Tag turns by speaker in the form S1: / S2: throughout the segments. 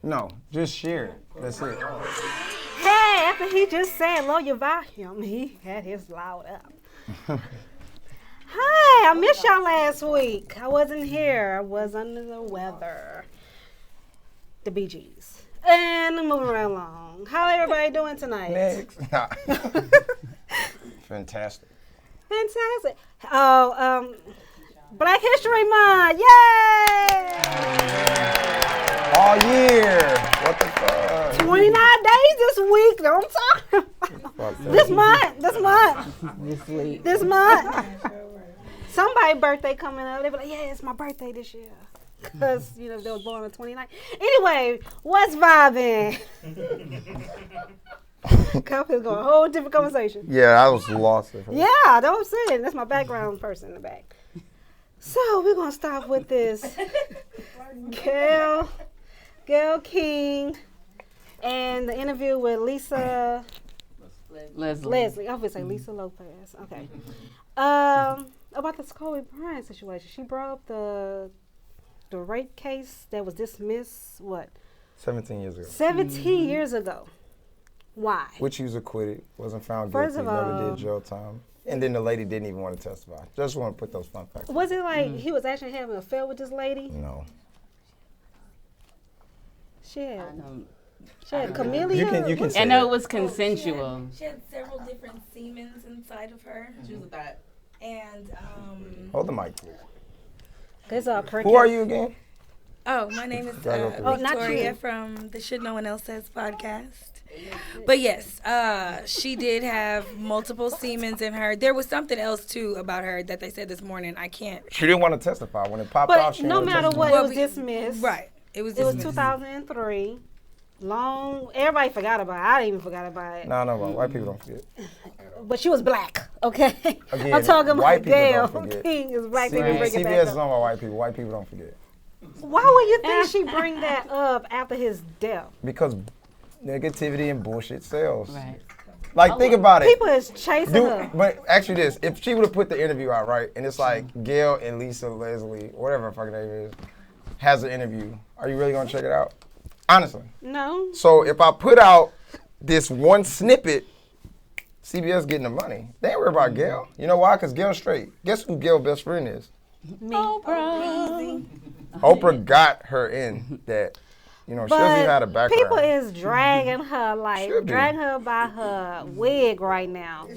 S1: No, just share it. That's it.
S2: Hey, after he just said lower your volume, he had his loud up. Hi, I missed y'all last week. I wasn't here. I was under the weather. The Bee Gees. And moving right along. How everybody doing tonight?
S1: Next. Nah. Fantastic.
S2: Fantastic. Oh, Black History Month. Yay!
S1: All year. What the fuck?
S2: 29 days this week. Don't talk about. This month. This month. Somebody's birthday coming up. They be like, yeah, it's my birthday this year. Because, they was born on 29. Anyway, what's vibing? Coffee's going a whole different conversation.
S1: Yeah, I was lost.
S2: Yeah, that's what I'm saying. That's my background person in the back. So we're going to start with this. Gail King and the interview with Leslie. I would say Lisa Lopez. Okay. About the Kobe Bryant situation. She brought up the rape case that was dismissed,
S1: 17 years ago.
S2: 17 years ago. Why?
S1: Which he was acquitted, wasn't found guilty, never did jail time. And then the lady didn't even want to testify. Just want to put those fun facts.
S2: Was it like he was actually having an affair with this lady?
S1: No.
S2: She had chameleon.
S1: You can say
S3: I know it was consensual.
S4: She had several different semens inside of her. She was that. And
S1: hold the mic, please.
S2: It's all cricket.
S1: Who are you again?
S4: Oh, my name is
S2: not
S4: Victoria
S2: you.
S4: from the Should No One Else Says podcast. But yes, she did have multiple semens in her. There was something else too about her that they said this morning. I can't.
S1: She didn't want to testify when it popped
S2: but
S1: off. She
S2: no matter what, it was dismissed.
S4: Right. It was
S2: 2003. Long. Everybody forgot about it. I even forgot about it.
S1: No, white people don't forget.
S2: But she was black, okay?
S1: Again,
S2: I'm talking
S1: white
S2: about
S1: people
S2: Gail
S1: don't forget.
S2: King is black. They can bring it
S1: CBS
S2: back
S1: is
S2: up.
S1: on about white people. White people don't forget.
S2: Why would you think she bring that up after his death?
S1: Because negativity and bullshit sells.
S3: Right.
S1: Like, think about it.
S2: People is chasing her.
S1: But actually this, if she would have put the interview out, right, and it's like Gail and Lisa Leslie, whatever her fucking name is, has an interview, are you really going to check it out? Honestly.
S2: No.
S1: So if I put out this one snippet, CBS getting the money. They ain't worried about Gail. You know why? Because Gail's straight. Guess who Gail's best friend is?
S2: Me.
S3: Oprah.
S1: Oprah got her in that. She doesn't even have a background.
S2: People is dragging her, dragging her by her wig right now.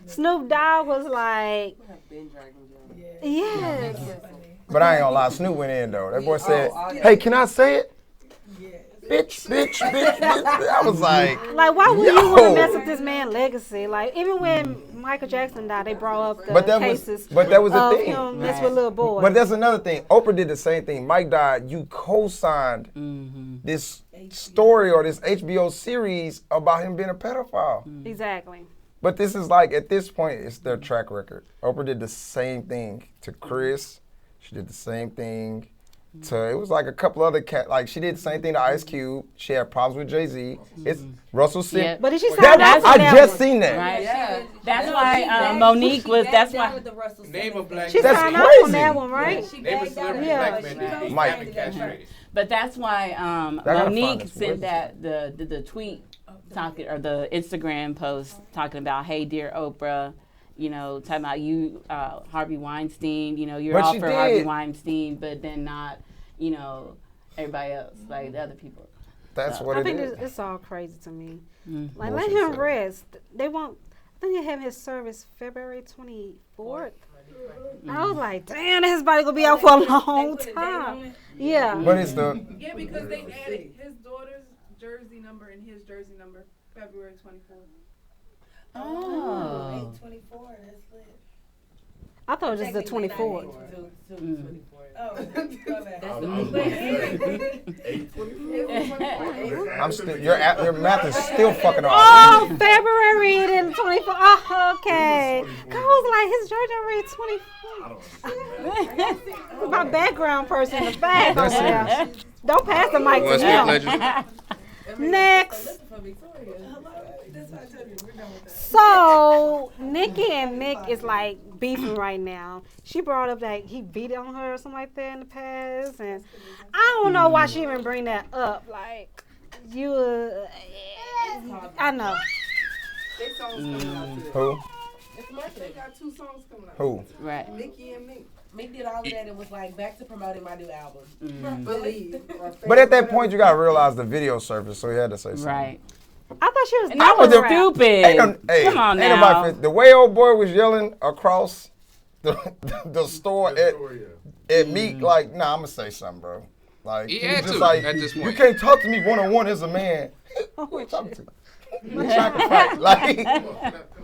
S2: Snoop Dogg was like, yes.
S1: But I ain't gonna lie, Snoop went in though. That boy said, hey, can I say it? Bitch. I was like,
S2: why would you want to mess up this man's legacy? Like, even when Michael Jackson died, they brought up the cases
S1: but that was the
S2: of
S1: thing.
S2: him messing with little boys.
S1: But that's another thing. Oprah did the same thing. Mike died. You co-signed this story or this HBO series about him being a pedophile.
S2: Exactly.
S1: But this is like, at this point, it's their track record. Oprah did the same thing to Chris. She did the same thing to, it was like a couple other she did the same thing to Ice Cube. She had problems with Jay-Z. It's Russell Simmons.
S3: Yeah.
S2: But did she sign off on
S1: I
S2: that
S1: just
S2: one?
S1: seen that.
S3: Right. Yeah. That's why Monique was. That's why.
S5: Name a black.
S2: She
S1: That's
S2: signed off
S1: crazy.
S2: on that one, right?
S5: Name a celebrity black man that
S1: Mike.
S5: haven't castrated.
S3: But that's why
S1: gotta find
S3: Monique
S1: this.
S3: sent that the tweet talking or the Instagram post talking about, hey, dear Oprah, talking about you, Harvey Weinstein. You're
S1: But
S3: all
S1: she
S3: for
S1: did.
S3: Harvey Weinstein, but then not, everybody else, like the other people.
S1: That's what
S2: I
S1: it
S2: think
S1: is.
S2: it's all crazy to me. Let
S1: Bullshit
S2: him
S1: stuff.
S2: rest. They won't. I think they have his service February 24th. I was like, damn, his body gonna be out for a long time. Yeah.
S1: But it's the,
S6: Yeah, because they added his daughter's jersey number and his jersey number February 24th.
S3: Oh.
S4: 8/24, that's lit.
S2: I thought it was just the 24th.
S1: I'm still your math is still fucking off.
S2: Oh, February then 24th. Oh, okay. I was like, his Georgia read 24th. My background person in the back. Don't pass the mic to him. Next. So Nikki and Nick is like beefing right now. She brought up that he beat on her or something like that in the past, and I don't know why she even bring that up. Like you, I know.
S6: They songs coming out too.
S1: Who?
S6: They got 2 songs coming out.
S1: Who?
S3: Right.
S6: Nikki and Meek.
S7: Meek did all of that and was like back to promoting my new album.
S6: Believe.
S1: But at that point, you gotta realize the video surfaced, so he had to say something.
S3: Right.
S2: I thought she was.
S3: And that was
S1: the-
S3: stupid.
S1: Hey,
S3: Come on
S1: ain't
S3: now.
S1: nobody fit. The way old boy was yelling across the store at Meek, like, nah, I'm gonna say something, bro. Like,
S5: He
S1: he
S5: had
S1: was just
S5: to,
S1: like,
S5: at this
S1: you
S5: point.
S1: can't talk to me one-on-one as a man. Who you talking to? We trying to fight. Like,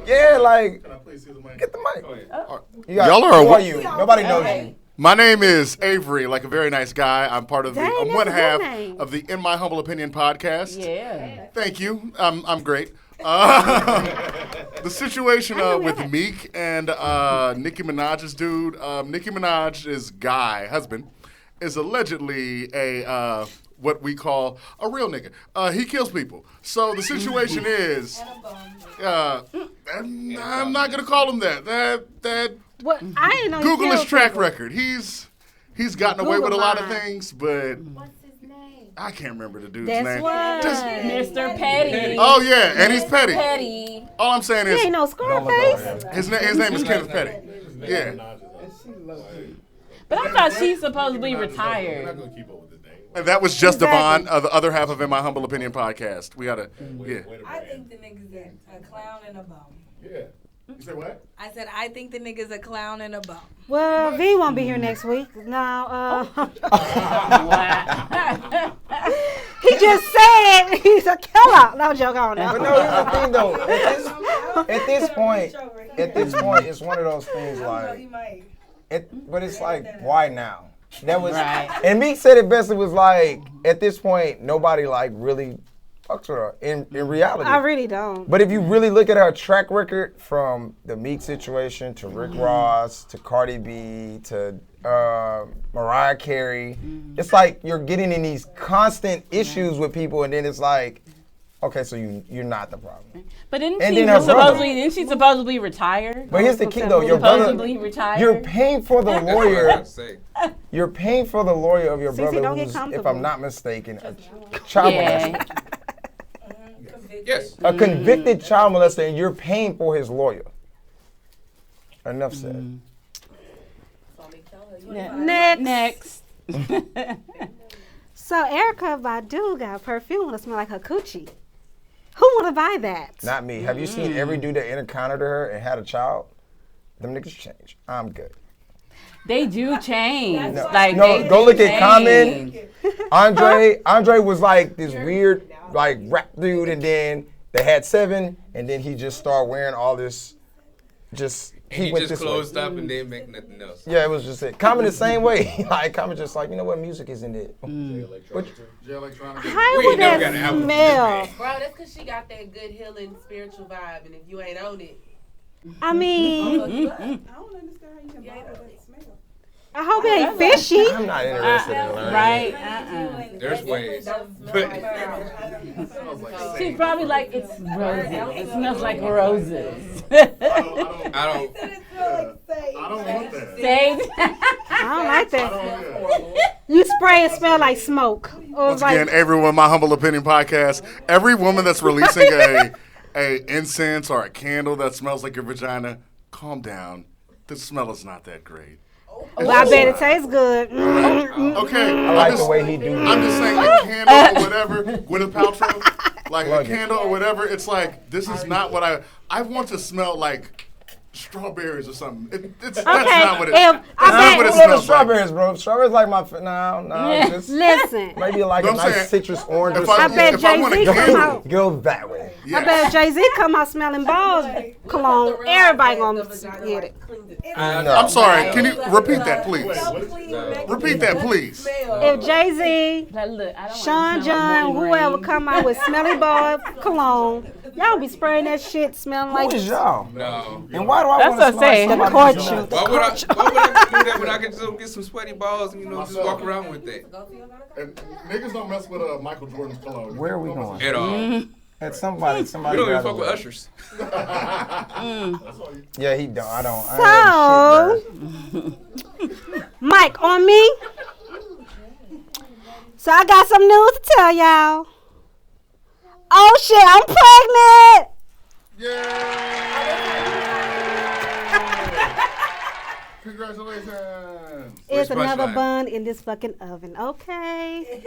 S1: yeah, like,
S8: Can I please see the mic?
S1: get the mic. You
S8: Y'all are
S1: who
S8: a-
S1: are you? Nobody knows you.
S8: My name is Avery, like a very nice guy. I'm part of the.
S2: Dang,
S8: I'm
S2: that's
S8: one
S2: a good
S8: half
S2: name.
S8: of the In My Humble Opinion podcast.
S3: Yeah.
S8: Thank you. I'm great. The situation with Meek and Nicki Minaj's dude. Nicki Minaj's husband, is allegedly a what we call a real nigga. He kills people. So the situation is, I'm not gonna call him that. That
S2: What I didn't know.
S8: Google his
S2: his
S8: track record. He's gotten away with a lot of
S2: mine.
S8: things, but
S7: What's his name?
S8: I can't remember the dude's
S2: That's
S8: name.
S2: what.
S3: Mr. Petty.
S8: Oh yeah, and he's petty.
S3: Petty.
S8: All I'm saying
S2: He ain't
S8: is
S2: no Scarface.
S8: his name is Kenneth Petty. Yeah,
S3: But I thought she's supposed to be retired.
S8: and that was just
S2: Exactly.
S8: Devon, the other half of In My Humble Opinion podcast. We gotta, yeah.
S4: I think the nigga's a clown and a bum.
S8: Yeah. You say what?
S4: I said I think the nigga's a clown and a bum.
S2: Well, V won't be here next week. No, he just said he's a killer. No joke on
S1: But
S2: that.
S1: no, here's the thing though. At this point, it's one of those things like, but it's like, why now? That was,
S3: Right.
S1: and Meek said it best. It was like, at this point, nobody like really fucks with her in reality.
S2: I really don't.
S1: But if you really look at her track record from the Meek situation to Rick Ross to Cardi B to Mariah Carey, it's like you're getting in these constant issues with people, and then it's like, okay, so you're not the problem.
S3: But
S1: And then her
S3: didn't she supposedly retire?
S1: But here's the key though, your brother,
S3: Supposedly retired.
S1: you're paying for the lawyer.
S5: Say.
S1: You're paying for the lawyer of your
S2: Cece,
S1: brother,
S2: don't get
S1: who's, if
S2: comfortable.
S1: I'm not mistaken, a child molester.
S3: Yeah.
S5: Yes.
S1: A convicted child molester, and you're paying for his lawyer. Enough said.
S2: Next. So Erica Badu got perfume that smell like her coochie. Who want to buy that?
S1: Not me. Have you seen every dude that encountered her and had a child? Them niggas change. I'm good.
S3: They do change.
S1: No,
S3: Like,
S1: no,
S3: they
S1: go
S3: do
S1: look at
S3: change.
S1: Common. Andre was like this weird, like rap dude, and then they had 7, and then he just started wearing all this. He
S5: He
S1: went
S5: just
S1: this
S5: closed
S1: way.
S5: up and didn't make nothing else.
S1: Yeah, it was just it. Common the same way. Like Common just like, you know what, music isn't it.
S2: How
S5: We
S2: would
S5: never
S2: that
S5: got an album.
S2: smell?
S7: Bro, that's because she got that good healing spiritual vibe, and if you ain't on it,
S2: I mean,
S6: I don't understand how you can bottle that smell.
S2: I hope it ain't fishy.
S1: I'm not interested in learning.
S3: Right?
S5: There's ways. But
S3: She's probably like, it's roses. It smells like roses.
S5: I don't.
S8: I don't want that.
S3: Sage.
S2: I don't like that. You spray and smell like smoke. Or
S8: Once
S2: like,
S8: again, everyone, My Humble Opinion podcast. Every woman that's releasing a incense or a candle that smells like your vagina, calm down. The smell is not that great.
S2: well, I bet it tastes good.
S8: Okay,
S1: I like the way he do.
S8: I'm just saying, a candle or whatever, Gwyneth Paltrow, like
S1: Plug
S8: a
S1: it.
S8: candle or whatever. It's like this is not what I want to smell like strawberries or something. That's
S2: Okay,
S8: not what it.
S2: if I
S8: That's not
S2: bet-
S8: what it
S1: I love
S8: smells like.
S1: strawberries, bro. Strawberries like my no. Just
S2: Listen,
S1: maybe like
S8: No,
S1: a
S8: I'm
S1: nice
S8: saying,
S1: citrus orange.
S8: if
S1: or
S8: I-
S2: I
S1: something.
S2: bet
S8: if I want a
S2: Jay-Z come
S8: candle,
S2: out.
S1: Go that way.
S8: Yes.
S2: I bet Jay-Z come out smelling balls cologne. Everybody gonna get it.
S8: I'm sorry. Can you repeat that, please? Repeat that, please.
S2: If Jay-Z,
S3: Like, look, I don't
S2: Sean
S3: wanna smell like
S2: John,
S3: morning
S2: whoever
S3: rain.
S2: come out with smelly ball cologne, y'all be spraying that shit smelling
S1: Who
S2: like
S1: is y'all?
S5: No.
S1: And why do I
S3: That's
S1: want
S3: what
S1: to
S3: I'm
S1: smell
S3: saying.
S1: like
S2: the
S1: somebody
S2: court
S1: who's
S2: you.
S1: not?
S5: Why would I do that when I can just go get some sweaty balls and just walk around with that?
S8: And niggas don't mess with Michael Jordan's cologne.
S1: Where are we going?
S5: At all.
S1: At somebody
S5: We don't even
S1: grab
S5: fuck
S1: a-
S5: with ushers.
S1: Yeah, he don't. I don't. I
S2: So, Mike, on me. So I got some news to tell y'all. Oh shit, I'm pregnant.
S8: Congratulations.
S2: It's
S5: Which
S2: another
S5: punchline?
S2: bun in this fucking oven. Okay.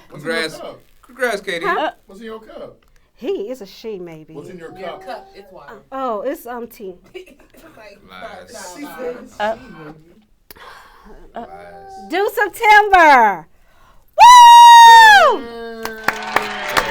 S5: Congrats. Congrats, Katie.
S8: What's in your cup?
S2: He is a she, maybe.
S8: What's in your
S7: Your
S8: cup?
S7: cup, it's water.
S2: Oh, it's tea.
S5: Lies. Lies.
S2: Due September. Woo!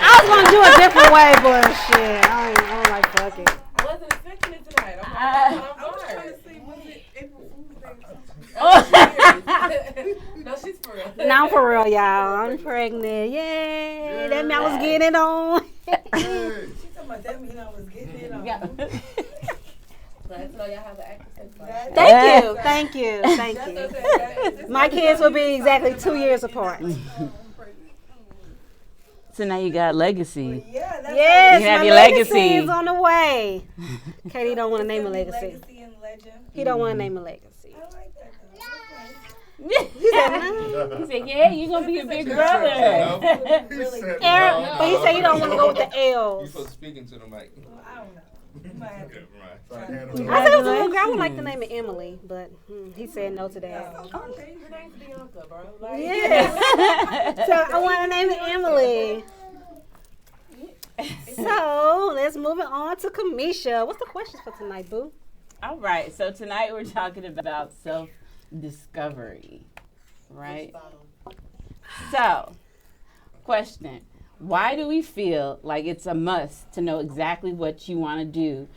S2: I was gonna do a different way, but shit, I don't like fucking.
S7: I wasn't expecting it tonight. I'm
S6: Trying
S7: fired.
S6: to see, was it April Fool's Day?
S7: No, she's for real.
S2: Now for real, y'all. I'm pregnant. Yay! That mean I was getting it on.
S7: She talking about that mean I was getting it on.
S3: Yeah.
S7: So I tell y'all how the actor said
S2: Thank you. My kids will be exactly 2 years apart.
S3: So now you got legacy.
S2: Yes,
S3: You have
S2: my
S3: your
S2: legacy
S3: legacy.
S2: is on the way. Katie don't want to name a legacy.
S4: Legacy and legend.
S2: He don't want to name a legacy.
S4: I like that.
S2: He said, nah.
S3: He said, "Yeah, you're gonna be a big brother."
S8: He said
S2: Aaron,
S8: no.
S2: but he said he don't want to go with the
S5: You
S2: L's.
S5: supposed to speak into the mic.
S4: I don't know. You might have to.
S8: Right.
S2: I said it was a little girl. I would like to name it Emily, but he said no to that.
S7: Okay, her name's Bianca, bro. Like,
S2: Yes. So I want to name it Emily. So let's move it on to Kamisha. What's the questions for tonight, boo?
S3: All right. So tonight we're talking about self-discovery, right? So, question. Why do we feel like it's a must to know exactly what you want to do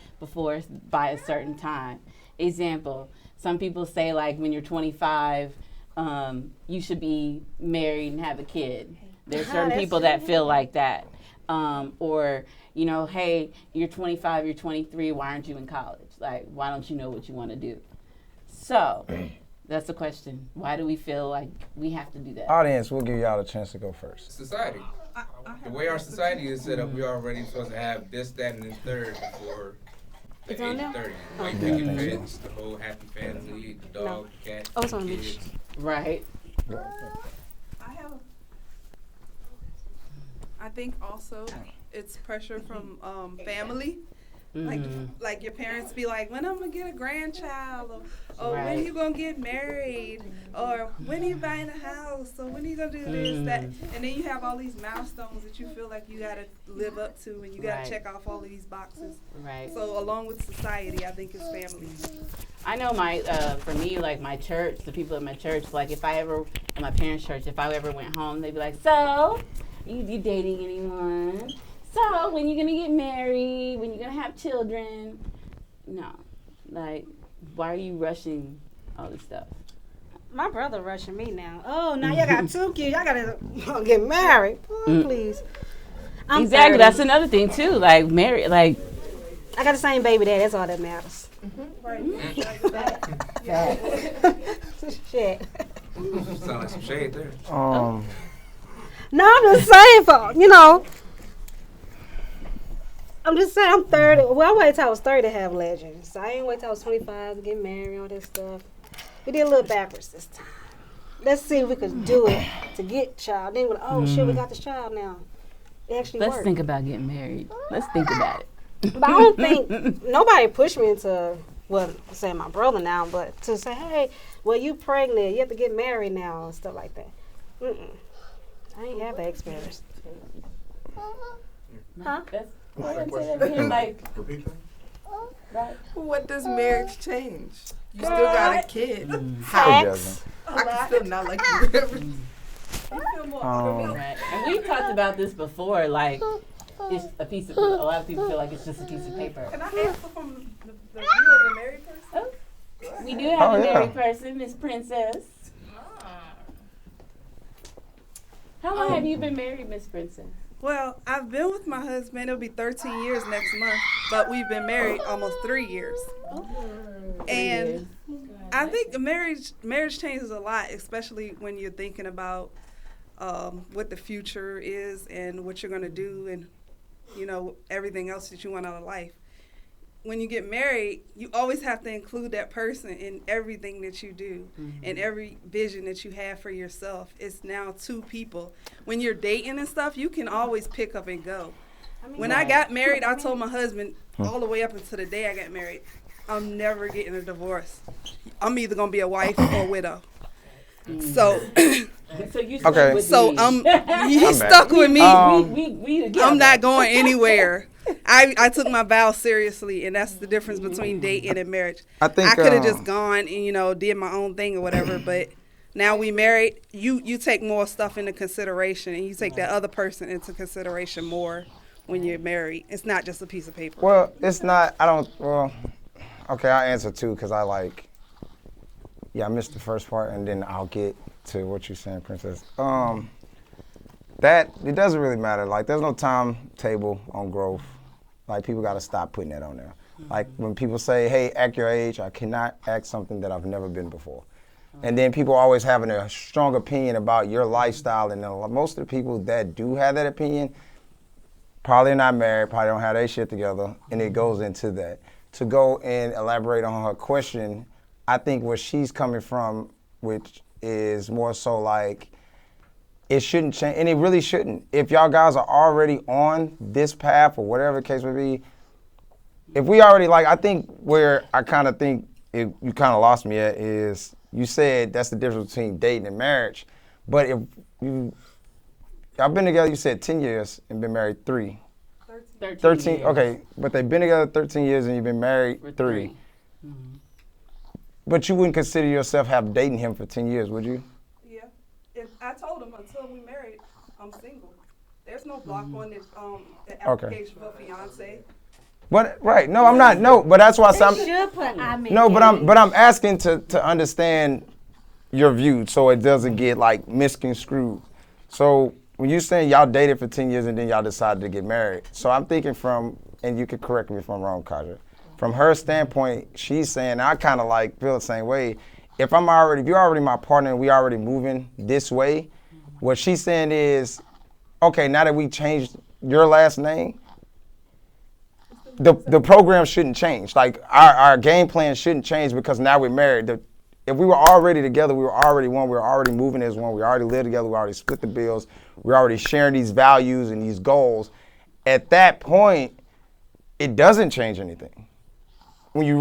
S3: by a certain time? Example, some people say like when you're 25, you should be married and have a kid. There's certain
S2: that's
S3: people that feel like that. Or, you know, hey, you're 25, you're 23, why aren't you in college? Like, why don't you know what you want to do? So, that's the question. Why do we feel like we have to do that?
S1: Audience, we'll give y'all a chance to go first.
S5: Society. The way our society is set up, we already supposed to have this, that, and the third before the
S2: It's on
S5: age
S2: there?
S5: of 30.
S2: Oh.
S5: Like picket fence, the whole happy family, the dog, the cat,
S2: Oh, it's
S5: the
S2: on me.
S5: kids.
S3: Right.
S6: I think also it's pressure from family. Like your parents be like, when I'm gonna get a grandchild, or when
S3: Right.
S6: you gonna get married, or when you buying a house, or when you gonna do this, that, and then you have all these milestones that you feel like you gotta live up to, and you gotta
S3: Right.
S6: check off all of these boxes.
S3: Right.
S6: So along with society, I think it's family.
S3: I know for me, like my church, the people at my church, like if I ever, at my parents' church, if I ever went home, they'd be like, so, you dating anyone? So, when you gonna get married? When you gonna have children? No. Like, why are you rushing all this stuff?
S2: My brother rushing me now. Oh, now y'all got 2 kids. Y'all gotta get married. Oh, please. I'm
S3: Exactly.
S2: 30.
S3: That's another thing too. Like married, like
S2: I got the same baby dad. That's all that matters. Shit.
S5: Sound like some shade there.
S2: No, I'm just saying I'm just saying I'm 30. Well, I waited till I was 30 to have legends. I ain't wait till I was 25 to get married, all this stuff. We did a little backwards this time. Let's see if we could do it to get child. Then we're like, oh shit, we got this child now. It actually
S3: let's
S2: worked.
S3: think about getting married. Let's think about it.
S2: But I don't think nobody pushed me into, well, say my brother now, but to say, hey, well, you pregnant, you have to get married now and stuff like that. I ain't have that experience. Huh?
S3: That's
S8: What's that question?
S3: like
S8: Repeat that.
S9: What does marriage change? You still got a kid.
S1: It doesn't.
S9: I can still not like you.
S6: You feel more
S3: Right. And we've talked about this before, like it's a piece of, a lot of people feel like it's just a piece of paper.
S6: Can I answer from the view of a married person?
S3: Oh, we do have a
S1: yeah.
S3: married person, Miss Princess. How long have you been married, Miss Princess?
S6: Well, I've been with my husband. It'll be 13 years next month, but we've been married almost 3 years. And I think marriage changes a lot, especially when you're thinking about what the future is and what you're going to do and, you know, everything else that you want out of life. When you get married, you always have to include that person in everything that you do and every vision that you have for yourself. It's now two people. When you're dating and stuff, you can always pick up and go. When I got married, I told my husband all the way up until the day I got married, I'm never getting a divorce. I'm either going to be a wife or a widow. So,
S3: So you stuck
S1: Okay.
S3: with
S6: so
S3: me.
S6: he stuck with me.
S3: We together.
S6: I'm not going anywhere. I took my vows seriously, and that's the difference between dating and marriage.
S1: I think
S6: I could have just gone and, you know, did my own thing or whatever, but now we married, you take more stuff into consideration, and you take that other person into consideration more when you're married. It's not just a piece of paper.
S1: Well, it's not. Okay, I'll answer too because I missed the first part, and then I'll get to what you're saying, Princess. That it doesn't really matter. Like, there's no timetable on growth. Like, people got to stop putting that on there. Like, when people say, "Hey, act your age," I cannot act something that I've never been before. And then people always having a strong opinion about your lifestyle, and most of the people that do have that opinion probably not married, probably don't have their shit together, and it goes into that. To go and elaborate on her question, I think where she's coming from, which is more so like, it shouldn't change, and it really shouldn't. If y'all guys are already on this path or whatever the case may be, if we already, like, I think where I kind of think you kind of lost me at is, you said that's the difference between dating and marriage. But if y'all been together, you said 10 years and been married 3. 13,
S3: years.
S1: okay, but they've been together 13 years and you've been married
S3: For
S1: 3.
S3: Mm-hmm.
S1: But you wouldn't consider yourself have dating him for 10 years, would you?
S6: Yeah. If I told him until we married, I'm single. There's no block on this the application for fiance.
S1: But right, no, I'm not. No, but that's why some.
S2: Should put I'm
S1: No, but I'm asking to understand your view so it doesn't get like misconstrued. So when you saying y'all dated for 10 years and then y'all decided to get married, so I'm thinking from, and you can correct me if I'm wrong, Kaja. From her standpoint, she's saying, I kind of like feel the same way. If you're already my partner and we already moving this way, what she's saying is, okay, now that we changed your last name, the program shouldn't change. Like our game plan shouldn't change because now we're married. If we were already together, we were already one, we were already moving as one, we already lived together, we already split the bills, we're already sharing these values and these goals. At that point, it doesn't change anything. When you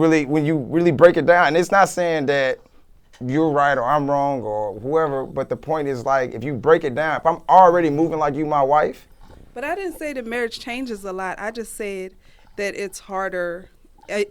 S1: really break it down, and it's not saying that you're right or I'm wrong or whoever, but the point is, like, if you break it down, if I'm already moving like you my wife.
S6: But I didn't say that marriage changes a lot. I just said that it's harder.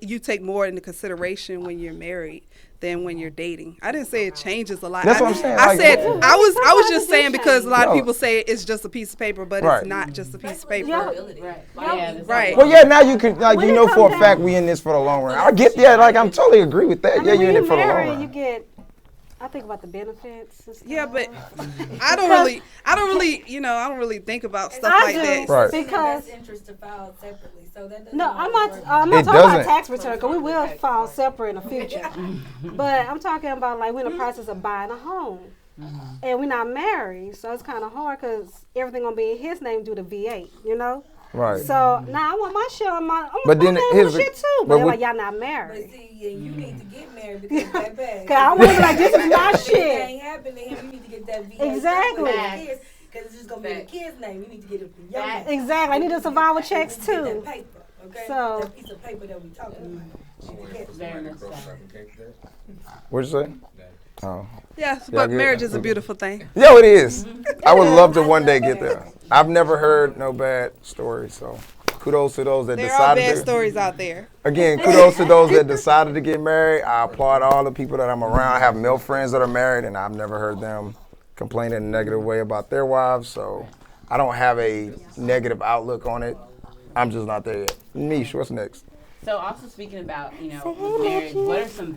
S6: You take more into consideration when you're married than when you're dating. I didn't say it changes a lot.
S1: That's what I'm saying.
S6: I said I was just saying because a lot of people say it's just a piece of paper, but
S1: Right.
S6: it's not just a piece of paper.
S3: Right.
S1: Well, yeah, now you can, like, you know for a fact we in this for the long run. I get, yeah, like, I'm totally agree with that. Yeah, you're in it for the long run.
S2: You get, I think about the benefits and stuff.
S6: Yeah, but I don't really think about stuff
S2: I
S6: like
S2: do,
S6: that.
S1: Right.
S4: Because interest to file separately, so that doesn't.
S2: No, I'm not
S1: It
S2: talking about
S1: doesn't.
S2: tax return, because we will file separate in the future. But I'm talking about, like, we're in the process of buying a home. And we're not married, so it's kind of hard because everything going to be in his name due to V8, you know?
S1: Right.
S2: So now I want my share on my,
S1: But then here's
S2: shit too.
S1: but
S2: But they're
S1: with-
S2: like, y'all not
S4: But
S2: married.
S4: see, yeah, you need to get married because that bad.
S2: Cause I want to be like, this is my
S4: If it
S2: shit.
S4: ain't happened to him, you need to get that VA.
S2: Exactly.
S4: Because it's just gonna be in the kid's name. You need to get it from your name.
S2: Exactly. I need the survival checks
S4: You need
S2: too.
S4: that paper, okay?
S2: So-
S4: That piece of paper that we talking about.
S3: Very much so.
S1: What'd you say? Oh.
S6: Yes,
S1: Yeah,
S6: but
S1: good.
S6: marriage is a beautiful thing.
S1: Yeah, it is. I would love to one day get there. I've never heard no bad stories, so. kudos to those that
S6: There are
S1: decided
S6: bad
S1: to.
S6: stories out there.
S1: Again, kudos to those that decided to get married. I applaud all the people that I'm around. I have male friends that are married, and I've never heard them complain in a negative way about their wives. So I don't have a negative outlook on it. I'm just not there yet. Niche, what's next?
S3: So also speaking about, with marriage, what are some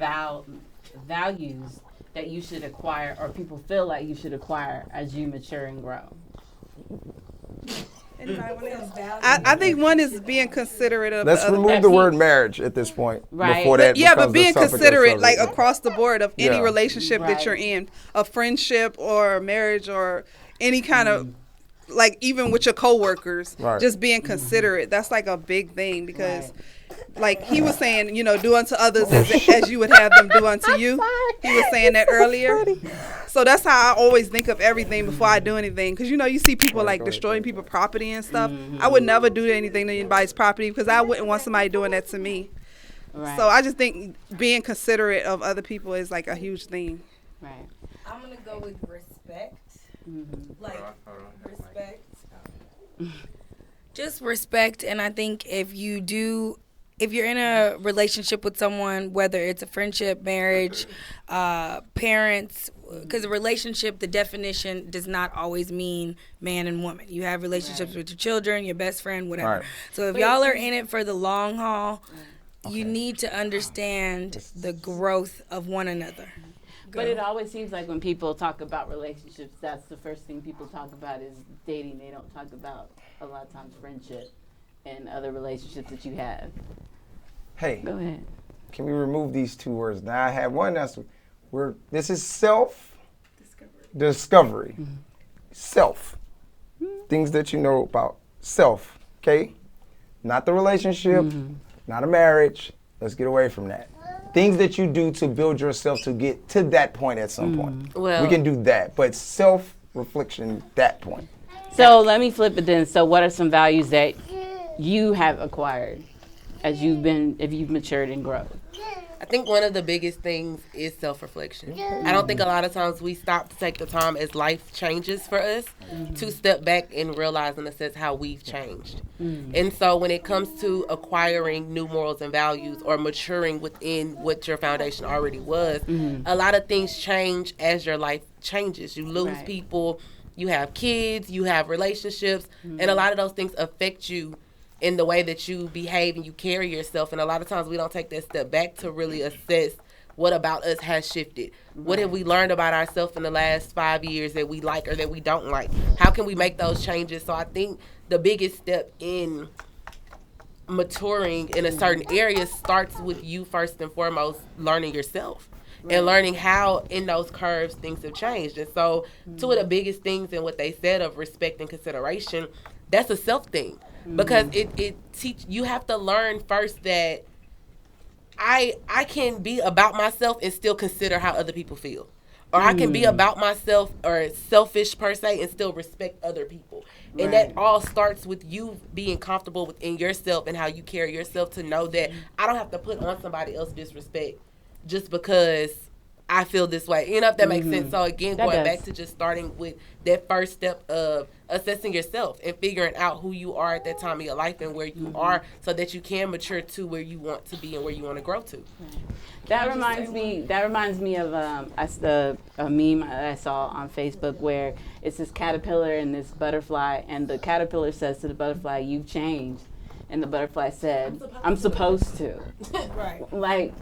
S3: values that you should acquire or people feel like you should acquire as you mature and grow?
S6: I think one is being considerate of
S1: Let's
S6: the other.
S1: remove the word marriage at this point.
S3: Right.
S1: Before that
S6: Yeah,
S1: becomes
S6: but
S1: the
S6: being
S1: topic of
S6: considerate, like
S1: subject.
S6: across the board of any
S1: Yeah.
S6: relationship that
S3: Right.
S6: you're in, a friendship or a marriage or any kind of, like even with your coworkers,
S1: Right.
S6: just being considerate. That's like a big thing because, like he was saying, do unto others as you would have them do unto you. He was saying that earlier. So that's how I always think of everything before I do anything. Because, you see people like destroying people's property and stuff. I would never do anything to anybody's property because I wouldn't want somebody doing that to me.
S3: Right.
S6: So I just think being considerate of other people is like a huge thing.
S3: Right.
S4: I'm gonna go with respect. Like respect. Just respect, and I think if you're in a relationship with someone, whether it's a friendship, marriage, parents, because a relationship, the definition does not always mean man and woman. You have relationships with your children, your best friend, whatever.
S1: Right.
S4: So if y'all are in it for the long haul, you need to understand the growth of one another.
S3: But it always seems like when people talk about relationships, that's the first thing people talk about is dating. They don't talk about a lot of times friendship and other relationships that you have.
S1: Hey,
S3: Go ahead.
S1: can we remove these two words? Now I have one this is self-discovery. Self. Things that you know about self, okay? Not the relationship, not a marriage. Let's get away from that. Things that you do to build yourself to get to that point at some point.
S7: Well-
S1: We can do that, but self-reflection, that point.
S3: So let me flip it then. So what are some values that you have acquired as if you've matured and grown?
S7: I think one of the biggest things is self-reflection. I don't think a lot of times we stop to take the time as life changes for us to step back and realize and assess how we've changed. And so when it comes to acquiring new morals and values or maturing within what your foundation already was, a lot of things change as your life changes. You lose
S3: Right.
S7: people, you have kids, you have relationships, and a lot of those things affect you in the way that you behave and you carry yourself. And a lot of times we don't take that step back to really assess what about us has shifted. What have we learned about ourselves in the last 5 years that we like or that we don't like? How can we make those changes? So I think the biggest step in maturing in a certain area starts with you first and foremost learning yourself. And learning how in those curves things have changed. And so two of the biggest things in what they said of respect and consideration, that's a self thing. Because it you have to learn first that I can be about myself and still consider how other people feel. Or I can be about myself or selfish per se and still respect other people. And that all starts with you being comfortable within yourself and how you carry yourself to know that I don't have to put on somebody else's disrespect just because I feel this way. You know, if that makes sense. So again,
S3: That
S7: going
S3: does.
S7: back to just starting with that first step of assessing yourself and figuring out who you are at that time of your life and where you are so that you can mature to where you want to be and where you want to grow to.
S3: That reminds me of a meme I saw on Facebook where it's this caterpillar and this butterfly, and the caterpillar says to the butterfly, "You've changed," and the butterfly said, "I'm supposed to."
S4: Right.
S3: Like,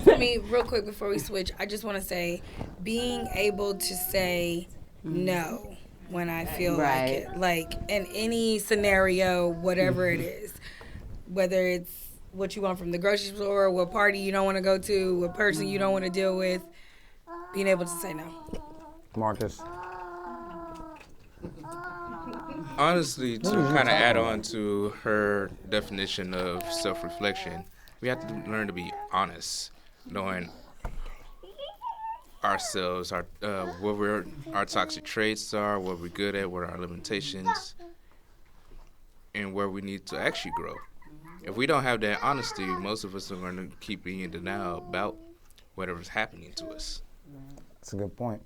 S4: For me, real quick before we switch, I just want to say being able to say no when I feel like it. Like in any scenario, whatever it is, whether it's what you want from the grocery store, what party you don't want to go to, what person you don't want to deal with, being able to say no.
S1: Marcus.
S5: Honestly, to kind of add on to her definition of self-reflection, we have to learn to be honest, knowing ourselves, what our toxic traits are, what we're good at, what are our limitations, and where we need to actually grow. If we don't have that honesty, most of us are going to keep being in denial about whatever's happening to us.
S1: That's a good point.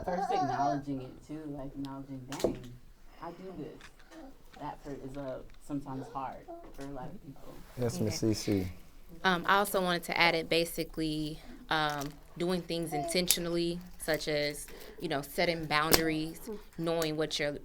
S3: first acknowledging it too, like acknowledging, dang, I do this. that is sometimes hard for a lot of people.
S1: Yes, Miss CC.
S10: I also wanted to add it basically doing things intentionally, such as, setting boundaries, knowing what you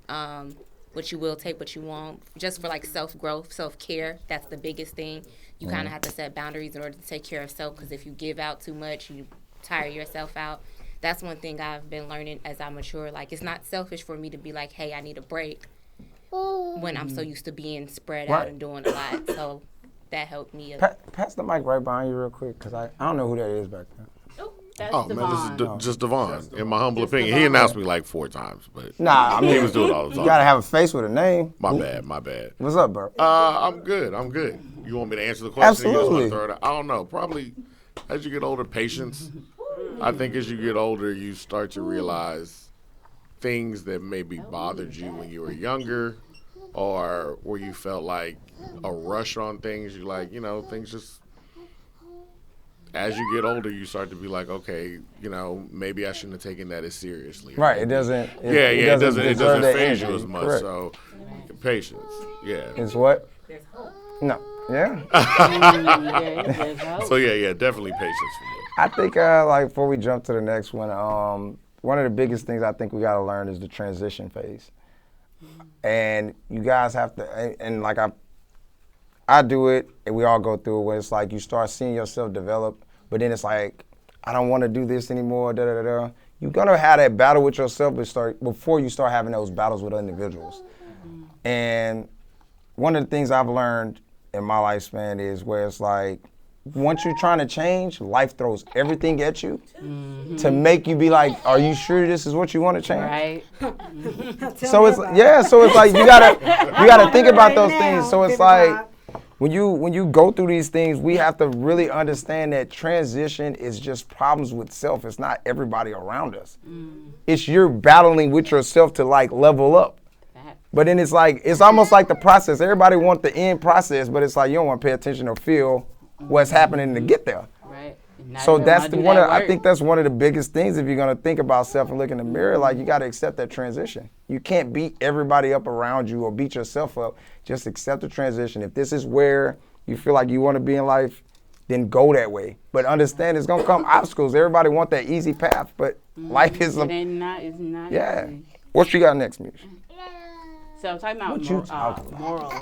S10: will take, what you won't, just for like self-growth, self-care. That's the biggest thing. You kind of have to set boundaries in order to take care of self, because if you give out too much, you tire yourself out. That's one thing I've been learning as I mature. Like, it's not selfish for me to be like, hey, I need a break, when I'm so used to being spread out and doing a lot. So that helped me.
S1: Pass the mic right behind you real quick, because I don't know who that is back there.
S3: That's
S11: Oh
S3: Devon.
S11: man, this is just Devon. In my humble
S3: Just
S11: opinion,
S3: Devon.
S11: he announced me like 4 times, but
S1: Nah, I mean,
S11: he was doing all the
S1: you
S11: time.
S1: gotta have a face with a name.
S11: My bad.
S1: What's up, bro?
S11: I'm good. You want me to answer the question? You just want
S1: Absolutely.
S11: to throw it out? I don't know. Probably as you get older, patience. I think as you get older, you start to realize things that maybe bothered you when you were younger, or where you felt like a rush on things. You like, things just. As you get older, you start to be like, okay, maybe I shouldn't have taken that as seriously.
S1: Right, it doesn't.
S11: It doesn't
S1: deserve that
S11: phase you
S1: energy.
S11: as much.
S1: Correct.
S11: So, patience. Yeah.
S1: It's what? No. Yeah.
S3: There's hope.
S11: So definitely patience for me.
S1: I think like before we jump to the next one, one of the biggest things I think we got to learn is the transition phase, and you guys have to, and like I do it, and we all go through it, where it's like you start seeing yourself develop, but then it's like, I don't want to do this anymore, da-da-da-da. You're going to have that battle with yourself before you start having those battles with individuals. And one of the things I've learned in my lifespan is where it's like, once you're trying to change, life throws everything at you to make you be like, are you sure this is what you want to change?
S3: Right.
S1: So it's like you gotta think about those things. So it's like when you go through these things, we have to really understand that transition is just problems with self. It's not everybody around us. It's you're battling with yourself to like level up. But then it's almost like the process. Everybody wants the end process, but it's like you don't want to pay attention or feel what's happening to get there.
S3: Right.
S1: So I think that's one of the biggest things if you're gonna think about self and look in the mirror. Like you gotta accept that transition. You can't beat everybody up around you or beat yourself up. Just accept the transition. If this is where you feel like you want to be in life, then go that way. But understand it's gonna come obstacles. Everybody want that easy path, but life is
S3: It's not
S1: yeah.
S3: easy.
S1: What you got next, Mish?
S3: So talking about
S1: What you talking about?
S3: morals.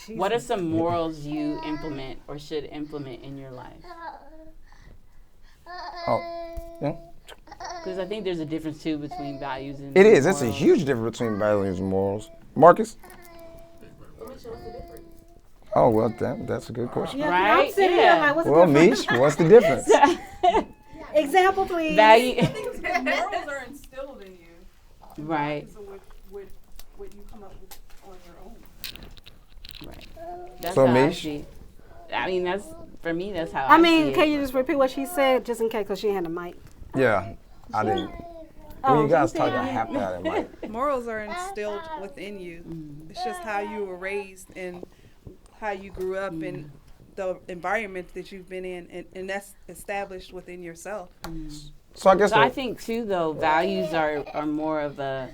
S3: What are some morals you implement or should implement in your life?
S1: Oh, yeah.
S3: Because I think there's a difference too between values and
S1: It is. It's a
S3: morals.
S1: huge difference between values and morals. Marcus? Oh, well, that's a good question.
S2: Yeah,
S3: Right?
S2: I'm sitting
S3: Yeah.
S2: here like, what's
S1: Well,
S2: the difference?
S1: Mish, what's the difference?
S2: Example, please.
S3: Value.
S6: I think it's morals are instilled in you.
S3: Right.
S6: So what you come up with on your own.
S3: Right. That's
S1: So,
S3: how I
S1: Mish?
S3: see. I mean, that's for me. That's how
S2: I
S3: I
S2: mean,
S3: see
S2: can
S3: it.
S2: you just repeat what she said, just in case, because she had the mic?
S1: Yeah, I didn't. When you guys talk, I have to have that mic.
S6: Morals are instilled within you. It's just how you were raised and how you grew up and the environment that you've been in, and that's established within yourself.
S1: So I guess
S3: So I think too, though, values are more of a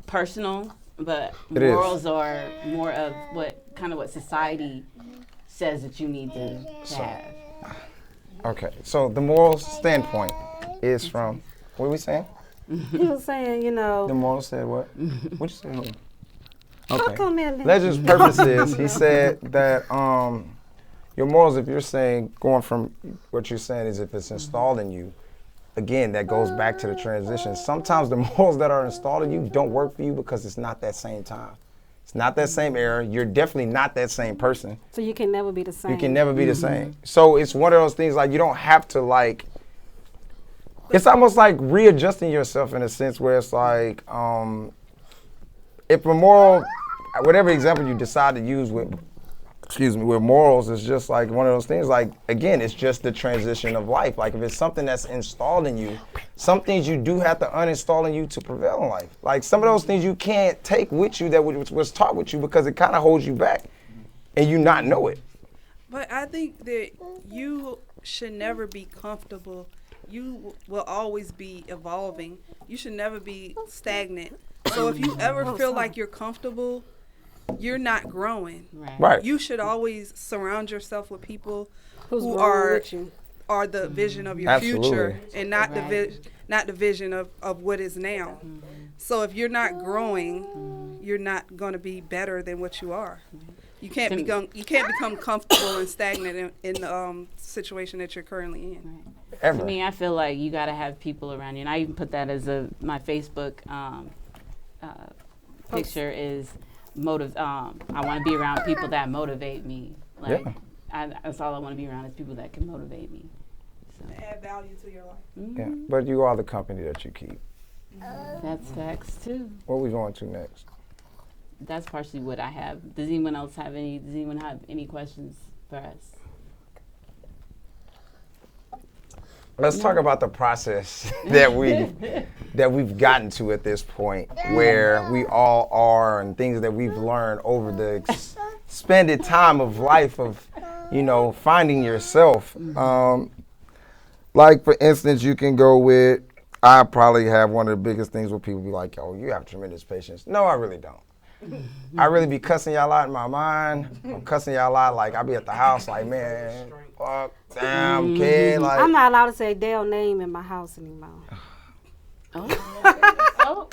S3: personal, but
S1: It is.
S3: morals are more of what society says that you need to have.
S1: okay. So the moral standpoint is from what are we saying?
S2: He was saying,
S1: The moral said what? What you say?
S2: how
S1: Okay.
S2: come in
S1: Legend's purpose is he said that your morals, if you're saying going from what you're saying is if it's installed in you, again that goes back to the transition. Sometimes the morals that are installed in you don't work for you because it's not that same time. It's not that same era. You're definitely not that same person.
S2: So you can never be the same.
S1: You can never be the same. So it's one of those things like you don't have to like. It's almost like readjusting yourself in a sense where it's like, if a moral, whatever example you decide to use with morals is just like one of those things. Like again, it's just the transition of life. Like if it's something that's installed in you, some things you do have to uninstall in you to prevail in life. Like some of those things you can't take with you that was taught with you because it kind of holds you back, and you not know it.
S6: But I think that you should never be comfortable. You will always be evolving. You should never be stagnant. So if you ever feel like you're comfortable you're not growing.
S1: Right.
S6: You should always surround yourself with people
S2: Who's
S6: who
S2: growing with you.
S6: are the vision of your
S1: Absolutely.
S6: future and not the vision of what is now. So if you're not growing, you're not going to be better than what you are. You can't become comfortable and stagnant in the situation that you're currently in.
S1: Ever.
S3: To me, I feel like you got to have people around you, and I even put that as my Facebook picture is I want to be around people that motivate me. Like, that's all I want to be around is people that can motivate me. So.
S6: Add value to your life.
S1: Yeah, but you are the company that you keep.
S3: That's facts too.
S1: What are we going to next?
S3: That's partially what I have. Does anyone have any questions for us?
S1: Let's talk about the process that we've gotten to at this point, where we all are, and things that we've learned over the expended time of life of, finding yourself. Like for instance, you can go with, I probably have one of the biggest things where people be like, "Oh, you have tremendous patience." No, I really don't. I really be cussing y'all out in my mind. I'm cussing y'all out like I be at the house like, man, fuck, damn, kid. Like,
S2: I'm not allowed to say Dale name in my house anymore.
S3: Oh.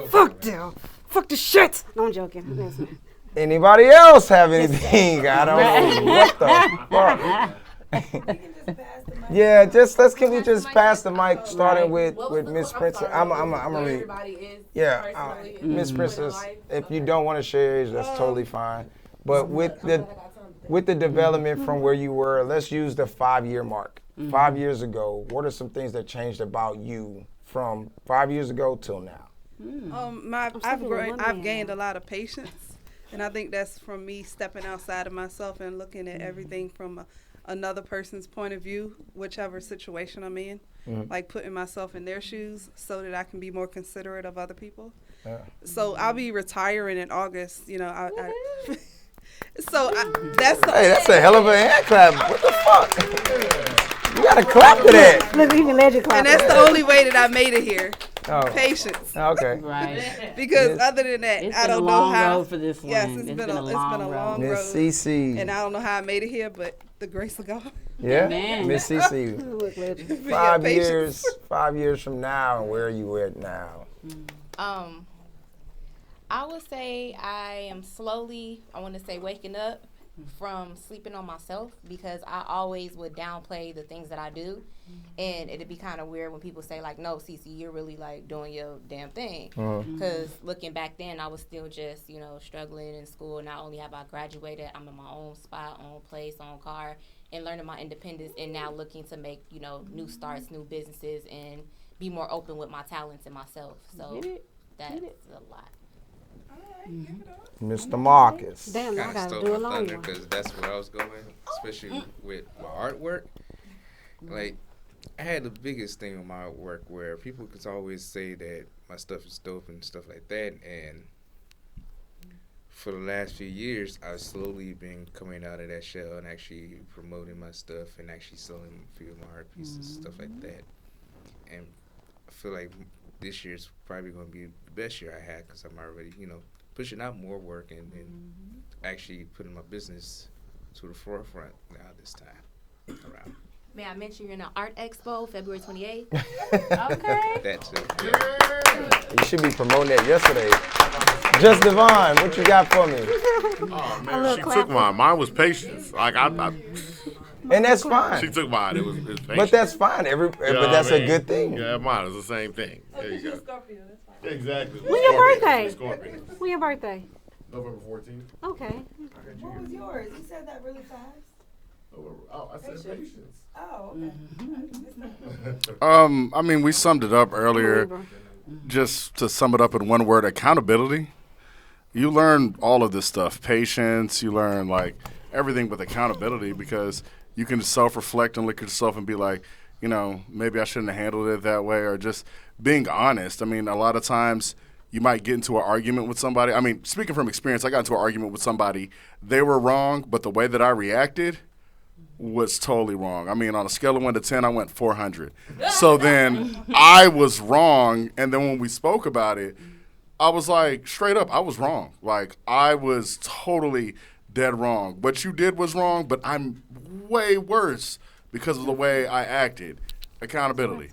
S2: Fuck Dale. Fuck the shit. No, I'm joking.
S1: Anybody else have anything? I don't know what the fuck. Yeah, can we just pass the mic, starting with Miss Princess? I'm gonna read. Yeah, Miss Princess. If you don't want to share age, that's totally fine. But with the development from where you were, let's use the 5-year mark. 5 years ago, what are some things that changed about you from 5 years ago till now?
S6: I've gained a lot of patience, and I think that's from me stepping outside of myself and looking at everything from another person's point of view, whichever situation I'm in, like putting myself in their shoes so that I can be more considerate of other people. Yeah. So I'll be retiring in August,
S1: That's a hell of a hand clap. What the fuck? You gotta clap to that.
S2: Look, even legend clap.
S6: And that's the only way that I made it here. Oh. Patience.
S1: Okay.
S3: Right.
S6: Because other than that, I don't know how.
S3: Road for this one.
S6: Yes, it's been a long road.
S1: Miss CC.
S6: And I don't know how I made it here, but the grace of God.
S1: Yeah, Miss CC. 5 years from now, and where are you at now?
S10: I would say I am slowly, waking up from sleeping on myself, because I always would downplay the things that I do. And it'd be kind of weird when people say, like, no, Cece, you're really, like, doing your damn thing. Because looking back then, I was still just, struggling in school. Not only have I graduated, I'm in my own spot, own place, own car, and learning my independence, and now looking to make, new starts, new businesses, and be more open with my talents and myself. So that's a lot.
S1: Mr. Marcus.
S2: Damn, I gotta do a long one.
S5: Because that's where I was going, especially with my artwork. Like, I had the biggest thing with my artwork where people could always say that my stuff is dope and stuff like that. And for the last few years, I've slowly been coming out of that shell and actually promoting my stuff and actually selling a few of my art pieces and stuff like that. And I feel like this year's probably going to be the best year I had, because I'm already, pushing out more work and actually putting my business to the forefront now this time around.
S10: May I mention you're in an art expo February 28th?
S3: Okay.
S5: That too. Yeah.
S1: You should be promoting that yesterday. Just Devon, what you got for me?
S11: Oh man, she took mine. Mine was patience. Like I
S1: and that's fine.
S11: She took mine. It was patience.
S1: But that's fine. But that's a good thing.
S11: Yeah, mine is the same thing. There you go.
S6: Scorpio, that's fine.
S11: Exactly.
S2: When your birthday?
S11: Scorpion.
S2: When your birthday?
S11: November 14th.
S2: Okay.
S9: What was yours? You said that really fast.
S11: Oh, I said patience.
S9: Oh, okay.
S8: I mean, we summed it up earlier. Just to sum it up in one word, accountability. You learn all of this stuff, patience. You learn like everything with accountability, because you can self-reflect and look at yourself and be like, maybe I shouldn't have handled it that way, or just being honest. I mean, a lot of times you might get into an argument with somebody. I mean, speaking from experience, I got into an argument with somebody. They were wrong, but the way that I reacted was totally wrong. I mean, on a scale of 1 to 10, I went 400. So then I was wrong, and then when we spoke about it, I was like, straight up, I was wrong. Like, I was totally dead wrong. What you did was wrong, but I'm way worse because of the way I acted. Accountability.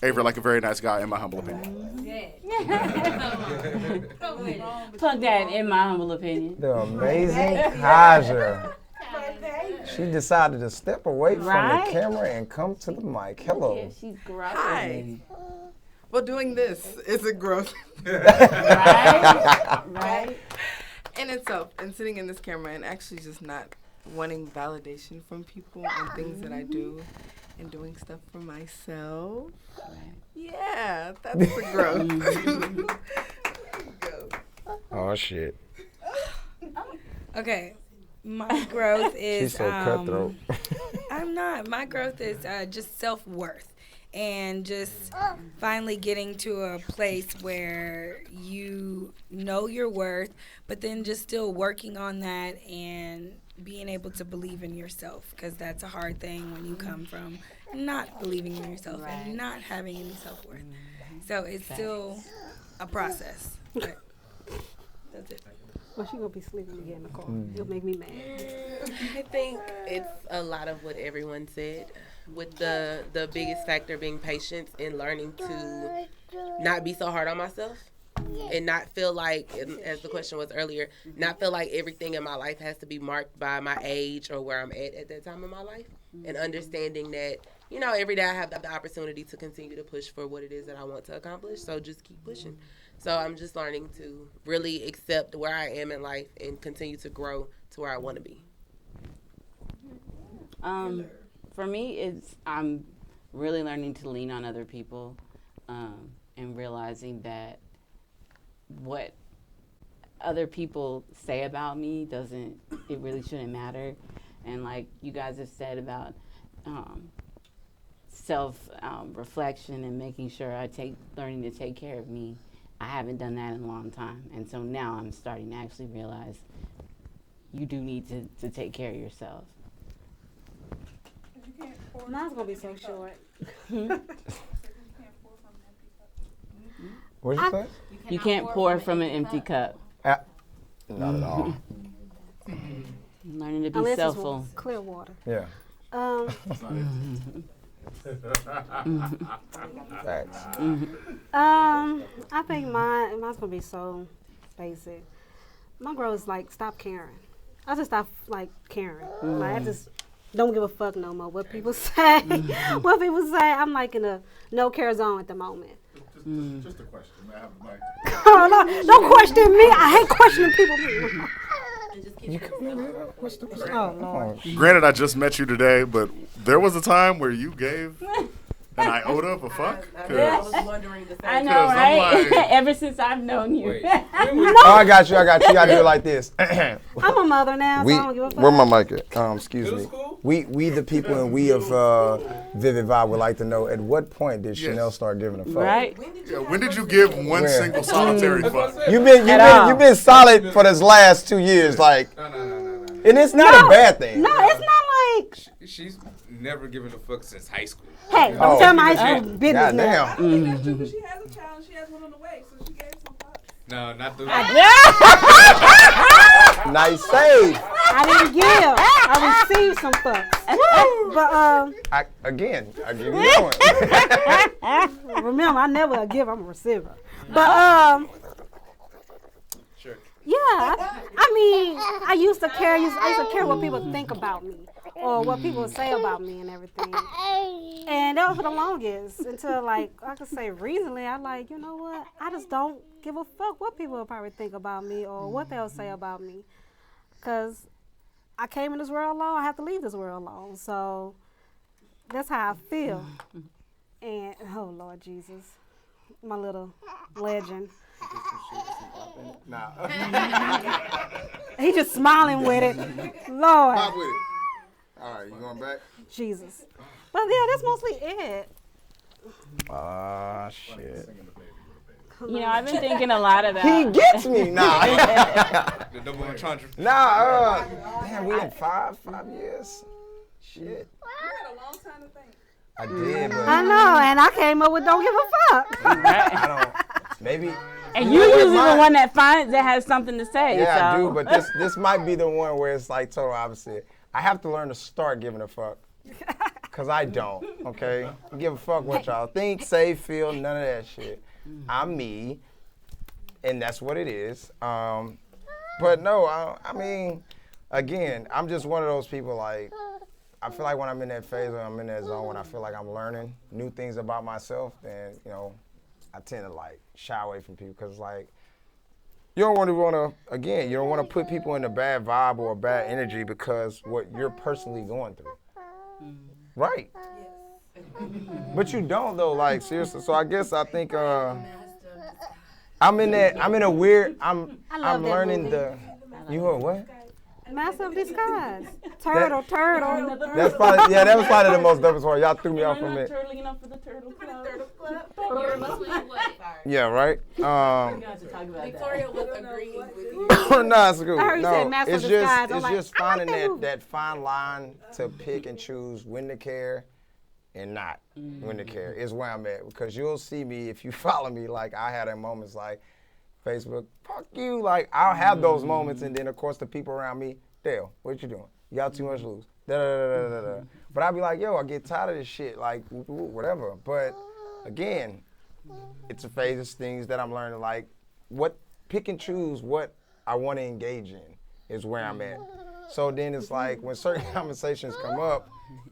S8: Avery, like a very nice guy, in my humble opinion.
S3: Plug that in my humble opinion.
S1: The amazing Kaja. She decided to step away from
S3: Right?
S1: the camera and come to the mic. Hello.
S3: Yeah, she's growing.
S9: Hi. Well, doing this is a growth
S3: Right? Right?
S9: in itself. And sitting in this camera and actually just not wanting validation from people on things that I do and doing stuff for myself. Yeah, that's the growth. There you go.
S1: Oh, shit.
S4: Okay. My growth is
S1: She's so cutthroat.
S4: I'm not. My growth is just self-worth and just finally getting to a place where you know your worth, but then just still working on that and being able to believe in yourself, because that's a hard thing when you come from not believing in yourself and not having any self-worth. So it's still a process. But that's it.
S2: Well, she gonna be sleeping again in the car. It'll make me mad.
S7: I think it's a lot of what everyone said, with the biggest factor being patience and learning to not be so hard on myself and not feel like, as the question was earlier, not feel like everything in my life has to be marked by my age or where I'm at that time in my life, and understanding that, you know, every day I have the opportunity to continue to push for what it is that I want to accomplish, so just keep pushing. So I'm just learning to really accept where I am in life and continue to grow to where I want to be.
S3: For me, I'm really learning to lean on other people, and realizing that what other people say about me it really shouldn't matter. And like you guys have said about self-reflection and making sure learning to take care of me, I haven't done that in a long time. And so now I'm starting to actually realize you do need to take care of yourself.
S2: Mine's gonna be so short.
S1: What'd you say?
S3: You can't pour from an empty cup.
S1: Not at all.
S3: Learning to be
S2: Unless
S3: selfful.
S2: it's clear water.
S1: Yeah. Facts.
S2: I think mine's gonna be so basic. My growth is like stop caring. I just stop like caring. Like I just don't give a fuck no more what people say. What people say, I'm like in a no care zone at the moment.
S8: Just a question. May I have the mic?
S2: Oh, no, don't question me. I hate questioning people. Oh, Lord.
S8: Granted, I just met you today, but there was a time where you gave an iota of a fuck.
S7: I was wondering the same.
S3: I know,
S8: 'Cause I'm
S3: right?
S8: like-
S3: Ever since I've known you.
S1: Oh, I got you. You gotta do it like this.
S2: I'm a mother now, so I don't give a fuck.
S1: Where my mic at? Excuse me. We the people and we of Vivid Vybe would like to know, at what point did Chanel start giving a fuck?
S3: Right?
S8: When did you give one
S1: Where?
S8: single solitary fuck?
S1: You've been solid for this last 2 years, like,
S12: No.
S1: and it's not a bad thing.
S2: No, it's not like,
S12: She's never given a fuck since high school.
S2: hey, don't tell my high school business now.
S1: Goddamn.
S6: But she has a child. She has one on the way, so she gave some fuck.
S12: No, not the.
S1: Nice save.
S2: I didn't give. I received some fucks. But
S1: I give you one.
S2: remember, I never give. I'm a receiver. But
S12: Sure.
S2: yeah, I mean, I used to care. I used to care what people think about me or what people say about me and everything. And that was for the longest until, like, I could say recently, I like, you know what? I just don't give a fuck what people will probably think about me or what they'll say about me. Because I came in this world alone. I have to leave this world alone. So that's how I feel. And, oh, Lord Jesus, my little legend.
S1: Nah.
S2: He just smiling with it. Lord.
S1: Pop with it. All right, you going back?
S2: Jesus. But yeah, that's mostly it.
S1: Ah, shit.
S3: You know, I've been thinking a lot about.
S1: He gets me. Nah.
S12: The double entendre.
S1: Nah, damn, we in five years. Shit.
S6: You had a long time to think.
S1: I did, but
S2: I know, and I came up with don't give a fuck.
S1: I don't. maybe.
S3: And
S1: you know
S3: you're
S1: what,
S3: usually
S1: mine-
S3: the one that has something to say.
S1: Yeah,
S3: so.
S1: I do, but this might be the one where it's like total opposite. I have to learn to start giving a fuck. Cause I don't, okay? Give a fuck what y'all think, say, feel, none of that shit. I'm me, and that's what it is. But no, I mean, again, I'm just one of those people like, I feel like when I'm in that phase or I'm in that zone when I feel like I'm learning new things about myself, then, you know, I tend to like shy away from people because like, you don't want to, again, you don't want to put people in a bad vibe or a bad energy because what you're personally going through. Right. But you don't though, like seriously. So I guess I think I'm in a weird, I'm learning
S2: movie.
S1: you heard what?
S2: Master of Disguise. Turtle.
S1: That's probably, that was probably the most dopest part. Y'all threw me off from it.
S3: Turtling enough for the turtle club.
S1: Yeah, right?
S7: Victoria was agreeing with you.
S1: No, it's good.
S2: I heard you
S1: No,
S2: say Master
S1: it's
S2: of
S1: just
S2: Disguise. I'm
S1: it's
S2: like,
S1: just
S2: I like
S1: finding
S2: that movie.
S1: that fine line to pick and choose when to care and not when to care is where I'm at. Because you'll see me if you follow me. Like I had at moments like Facebook, fuck you. Like I'll have those moments, and then of course the people around me, Dale, what you doing? You got too much loose. Da, da, da, da, da, da. But I'd be like, yo, I get tired of this shit. Like whatever. But again, it's a phase of things that I'm learning. Like pick and choose what I want to engage in is where I'm at. So then it's like when certain conversations come up,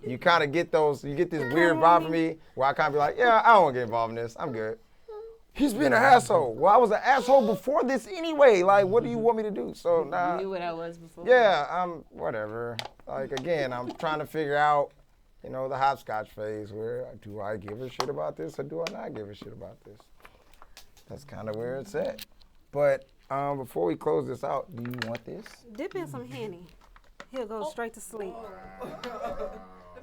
S1: you kind of get this weird vibe from me where I kind of be like, yeah, I don't want to get involved in this. I'm good. He's been an asshole. Well, I was an asshole before this anyway. Like, what do you want me to do? So nah.
S3: You knew what I was before.
S1: Yeah, whatever. Like again, I'm trying to figure out, you know, the hopscotch phase where do I give a shit about this or do I not give a shit about this? That's kind of where it's at. But before we close this out, do you want this?
S2: Dip in some Henny. He'll go straight to sleep.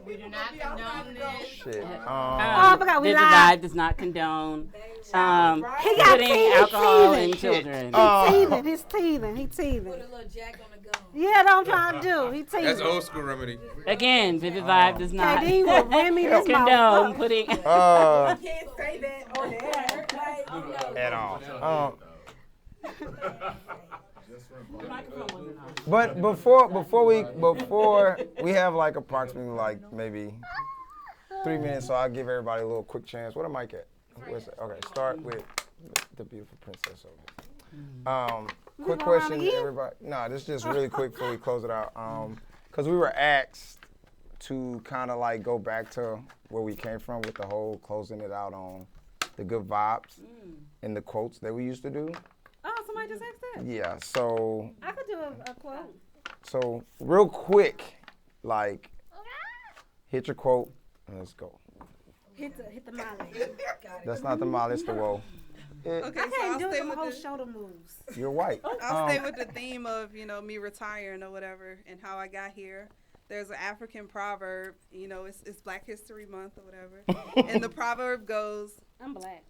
S10: We do not condone this.
S1: Shit.
S2: I forgot we
S3: This
S2: live.
S3: vibe does not condone
S2: He got
S3: putting alcohol in
S2: teething.
S3: children.
S2: He's teething. He teething.
S4: Put a little jack on the gum.
S2: Yeah, that's what I'm trying to do. He teething.
S12: That's old school remedy.
S3: Again, Vivid Vibe does not
S2: KD will Remy this
S3: condone
S2: motherfucker.
S3: putting.
S4: Can't say that on the air.
S1: At all. But before we have like approximately like maybe 3 minutes, so I'll give everybody a little quick chance. What am I at? Where's it? Okay, start with the beautiful princess over here. Quick question, everybody. No, this is just really quick before we close it out. Because we were asked to kind of like go back to where we came from with the whole closing it out on the good vibes and the quotes that we used to do.
S2: Oh, somebody just asked that.
S1: Yeah, so
S2: I could do a quote.
S1: So real quick, like, hit your quote and let's go.
S2: Hit the molly.
S1: That's not the mile, it's the whoa.
S6: Okay,
S2: I
S6: so
S2: can't
S6: I'll
S2: do it
S6: stay
S2: with my
S6: with
S2: whole
S6: the
S2: shoulder moves.
S1: You're white.
S6: I'll stay with the theme of, you know, me retiring or whatever and how I got here. There's an African proverb, you know, it's Black History Month or whatever. And the proverb goes,
S2: I'm black.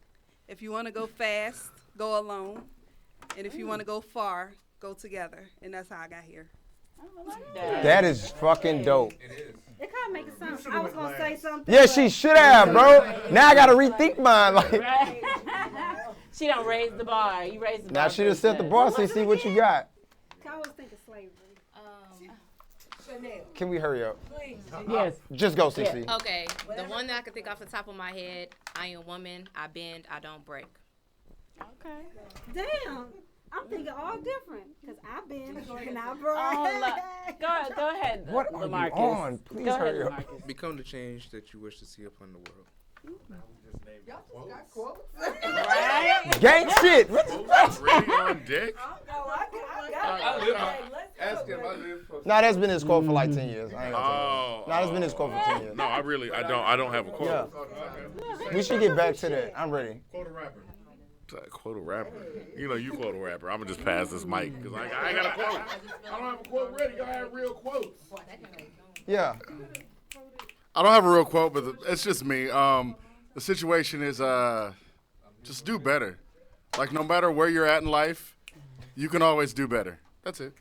S6: if you want to go fast, go alone. And if you want to go far, go together. And that's how I got here.
S1: That is fucking dope.
S2: It kind of makes it sound. I was gonna say something.
S1: Yeah, she should have, bro. Now I gotta rethink mine. Like,
S3: Right? She don't raise the bar. You raise the bar.
S1: now she just set the bar, so see what you got.
S2: I was thinking slavery.
S1: Can we hurry up?
S3: Yes.
S1: Just go, CC.
S10: Okay, the one that I can think off the top of my head, I am woman, I bend, I don't break.
S2: Okay. Damn. I'm thinking all different because I've been and I brought.
S3: Go ahead.
S1: What are you
S3: LaMarcus.
S1: on? Please
S3: Go ahead,
S1: hurry up.
S3: LaMarcus.
S5: Become the change that you wish to see upon the world.
S3: Right?
S1: Gang shit. What the fuck?
S11: Really on deck?
S12: Ask him.
S1: Nah, that's been his quote for like 10 years. I ain't gonna tell you. Nah, that's been his quote for 10 years.
S11: No, I don't have a quote.
S1: Yeah. We should get back to that. I'm ready.
S11: Quote a rapper. You know, you quote a rapper. I'm gonna just pass this mic because I ain't got a quote. I don't have a quote ready. Y'all have real quotes.
S1: Yeah.
S8: I don't have a real quote, but it's just me. The situation is just do better. Like, no matter where you're at in life, you can always do better. That's it.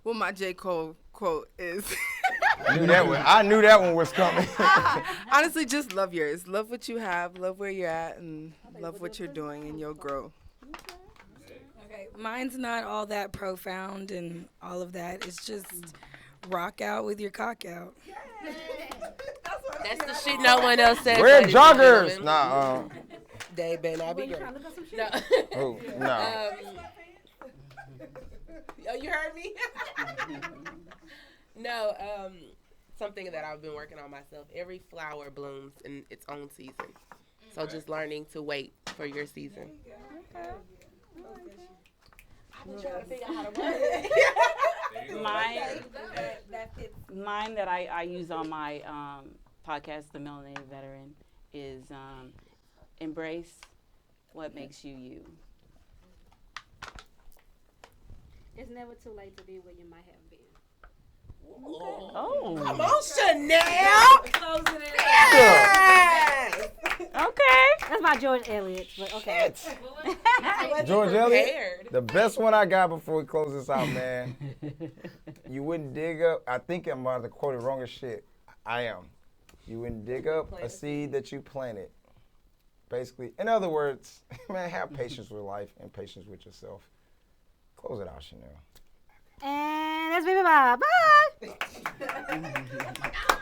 S9: Well, my J. Cole quote is,
S1: I knew that one was coming.
S9: Honestly, just love yours. Love what you have. Love where you're at, and love what you're doing, and you'll grow.
S4: Okay, mine's not all that profound and all of that. It's just rock out with your cock out.
S7: That's the shit no one else says.
S1: Wear
S7: ladies and
S1: joggers.
S7: gentlemen.
S1: Nah.
S7: They better not be great. No.
S1: Oh, no.
S7: Oh, you heard me? No, something that I've been working on myself. Every flower blooms in its own season. So just learning to wait for your season. I've been trying to figure out how to word it.
S3: Mine that I use on my podcast, The Melanated Veteran, is embrace what makes you you.
S2: It's never too late to be where you might have been.
S3: Oh.
S7: Come on, Chanel.
S2: Closing it
S7: Yes.
S3: Okay.
S2: That's my George Eliot, but okay.
S1: George Eliot, the best one I got before we close this out, man. You wouldn't dig up, I think I'm about to quote it wrong as shit. I am. You wouldn't dig up a seed that you planted. Basically, in other words, man, have patience with life and patience with yourself. Close it out, Chanel.
S2: And that's Vybe. Bye.